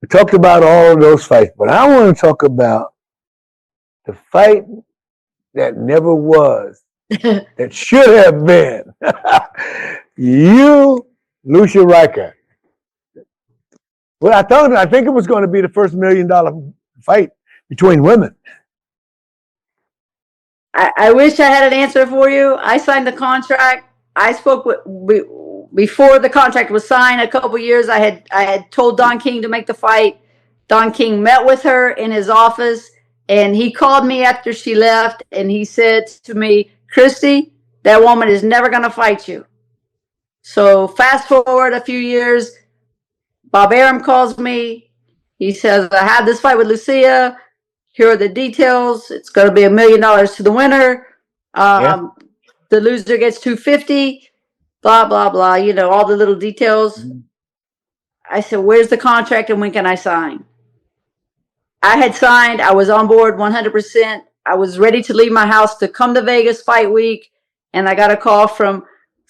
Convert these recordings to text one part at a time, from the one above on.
We talked about all of those fights, but I want to talk about the fight that never was, that should have been. You, Lucia Rijker. Well, I think it was going to be the first $1 million fight between women. I wish I had an answer for you. I signed the contract. I spoke with before the contract was signed. A couple years, I had told Don King to make the fight. Don King met with her in his office, and he called me after she left, and he said to me, "Christy, that woman is never going to fight you." So fast forward a few years, Bob Arum calls me. He says, "I had this fight with Lucia. Here are the details. It's going to be $1 million to the winner. The loser gets $250. Blah blah blah. You know, all the little details." I said, "Where's the contract and when can I sign?" I had signed. I was on board 100%. I was ready to leave my house to come to Vegas fight week, and I got a call from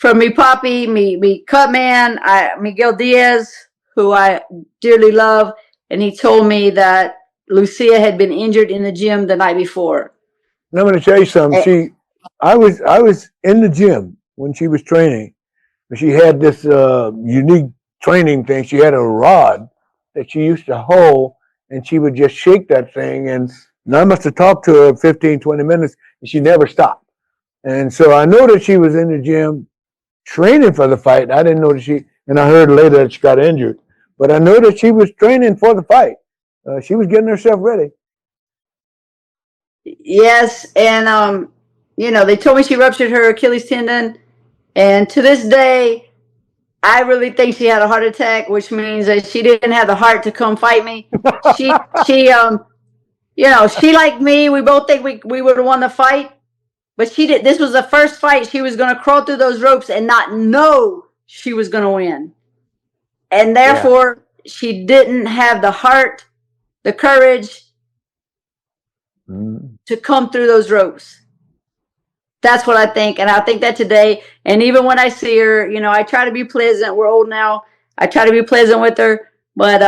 me Poppy, me cut man, Miguel Diaz, who I dearly love, and he told me that Lucia had been injured in the gym the night before. And I'm going to tell you something. I was in the gym when she was training, but she had this unique training thing. She had a rod that she used to hold, and she would just shake that thing. And I must have talked to her 15, 20 minutes, and she never stopped. And so I know that she was in the gym training for the fight. I didn't know that and I heard later that she got injured, but I know that she was training for the fight. She was getting herself ready. Yes, and you know, they told me she ruptured her Achilles tendon, and to this day, I really think she had a heart attack, which means that she didn't have the heart to come fight me. She you know, she like me. We both think we would have won the fight, but she did. This was the first fight she was going to crawl through those ropes and not know she was going to win, and therefore she didn't have the heart, the courage to come through those ropes. That's what I think, and I think that today. And even when I see her, you know, I try to be pleasant. We're old now. I try to be pleasant with her, but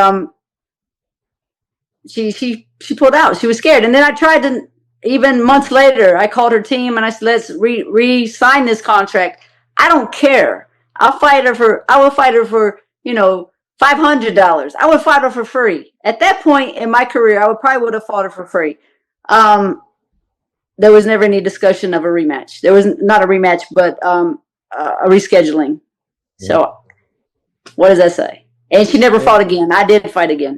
she pulled out. She was scared, and then I tried to. Even months later, I called her team and I said, "Let's re-sign this contract. I don't care. I will fight her for you know, $500. I would fight her for free." At that point in my career, I would have fought her for free. There was never any discussion of a rematch. There was not a rematch, but a rescheduling. So what does that say? And she never fought again. I did fight again.